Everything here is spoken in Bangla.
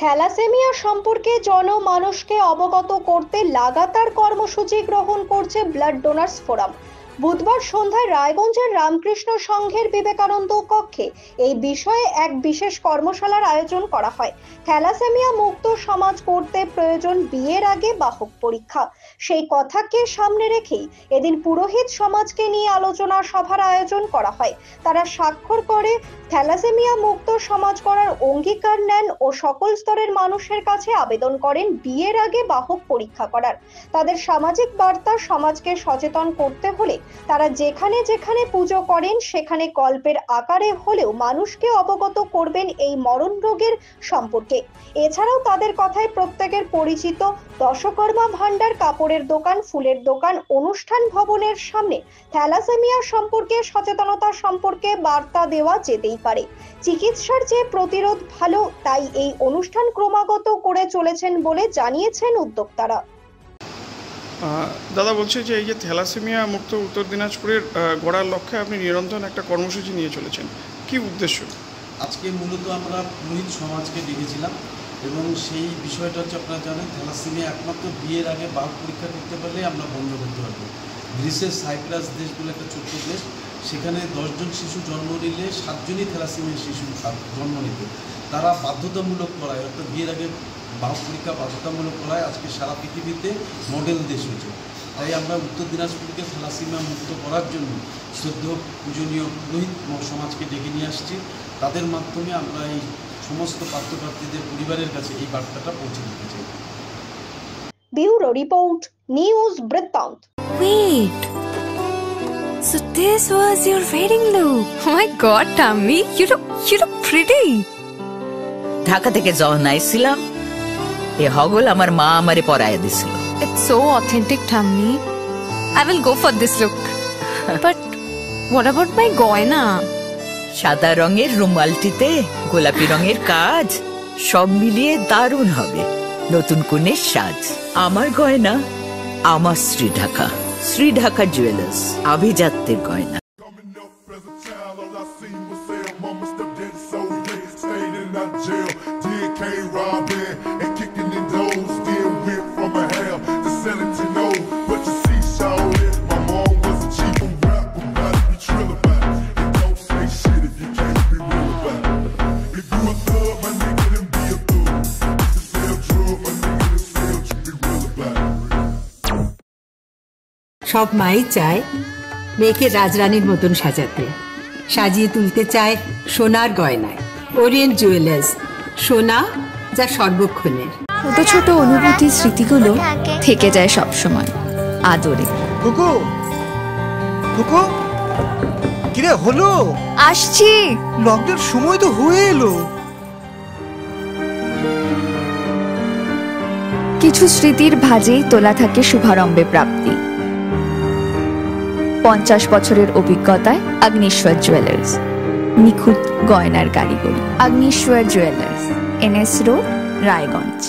থ্যালাসেমিয়া সম্পর্কে জনমানুষকে অবগত করতে লাগাতার কর্মসূচি গ্রহণ করছে ব্লাড ডোনার্স ফোরাম। বুধবার সন্ধ্যায় রায়গঞ্জের রামকৃষ্ণ সংঘের বিবেকানন্দ কক্ষে এই বিষয়ে এক বিশেষ কর্মশালার আয়োজন করা হয়। থ্যালাসেমিয়া মুক্ত সমাজ করতে প্রয়োজন বিয়ের আগে বাহক পরীক্ষা। সেই কথাকে সামনে রেখেই এদিন পুরোহিত সমাজকে নিয়ে আলোচনা সভার আয়োজন করা হয়। তারা স্বাক্ষর করে থ্যালাসেমিয়া মুক্ত সমাজ করার অঙ্গীকার নেন ও সকল স্তরের মানুষের কাছে আবেদন করেন বিয়ের আগে বাহক পরীক্ষা করার। তাদের সামাজিক বার্তা সমাজকে সচেতন করতে হলে তারা যেখানে যেখানে পুজো করেন সেখানে গল্পের আকারে হলেও মানুষকে অবগত করবেন এই মরণ রোগের সম্পর্কে। এছাড়াও তাদের কথায় প্রত্যেকের পরিচিত দশকর্মা ভান্ডার, কাপড়ের দোকান, ফুলের দোকান, অনুষ্ঠান ভবনের সামনে থ্যালাসেমিয়া সম্পর্কে সচেতনতা সম্পর্কে বার্তা দেওয়া যেতেই পারে। চিকিৎসার চেয়ে প্রতিরোধ ভালো, তাই এই অনুষ্ঠান ক্রমাগত করে চলেছেন বলে জানিয়েছেন উদ্যোক্তারা। দাদা বলছে যে এই যে থ্যালাসেমিয়া মুক্ত উত্তর দিনাজপুরের গড়ার লক্ষ্যে আপনি নিরন্তর একটা কর্মসূচি নিয়ে চলেছেন, কি উদ্দেশ্য? আজকে মূলত আমরা পুরোহিত সমাজকে ডেকেছিলাম এবং সেই বিষয়টা হচ্ছে, আপনারা জানেন থ্যালাসেমিয়া একমাত্র বিয়ের আগে বাহক পরীক্ষা করতে পারলে আমরা বন্ধ করতে পারবো। গ্রিসের সাইপ্রাস দেশ বলে একটা ছোট্ট দেশ, সেখানে 10 জন শিশু জন্ম নিলে 7 জনই থ্যালাসেমিয়া শিশু জন্ম নিত। তারা বাধ্যতামূলক করায়, অর্থাৎ বিয়ের আগে বাহক পরীক্ষা বাধ্যতামূলক করায় আজকে সারা পৃথিবীতে মডেল দেশ হয়েছে। তাই আমরা উত্তর দিনাজপুরকে থ্যালাসেমিয়া মুক্ত করার জন্য শ্রদ্ধেয় পূজনীয় পুরোহিত সমাজকে ডেকে নিয়ে আসছি। তাদের মাধ্যমে আমরা এই সমস্ত পাত্রপ্রার্থীদের পরিবারের কাছে এই বার্তাটা পৌঁছে দিতে চাই। ব্যুরো রিপোর্ট, নিউজ বৃত্তান্ত। Wait, so this was your wedding look? Oh my God, Tammy, you look pretty. Dhaka থেকে যখন আইছিলাম এ হগল আমার মা আমারে পরাইয়া দিছিল। It's so authentic, Tammy. I will go for this look. But what about my goina? সাদা রঙের রুমালটিতে গোলাপি রঙের কাজ, সব মিলিয়ে দারুণ হবে নতুন কনের সাজ। আমার গয়না আমার শ্রী ঢাকা জুয়েলার্স, আভিজাত্যের গয়না। সব মাই চায় মেয়েকে রাজরানীর মতন সাজাতে, সাজিয়ে তুলতে চায় সোনার গয়নায়। ওরিয়েন্ট জুয়েলার্স, সোনা যা সর্বক্ষণের। ছোট ছোট অনুভূতি, স্মৃতিগুলো থেকে যায় সব সময় আদরে। কুকু কুকু, কিরে হলো? আসছি, লকডাউন সময় তো হয়ে এলো। কিছু স্মৃতির ভাজেই তোলা থাকে শুভারম্ভে প্রাপ্তি। 50 বছরের অভিজ্ঞতায় অগ্নিশ্বর জুয়েলার্স, নিখুঁত গয়নার কারিগরি। Agnishwar jewellers, NS road, Raiganj.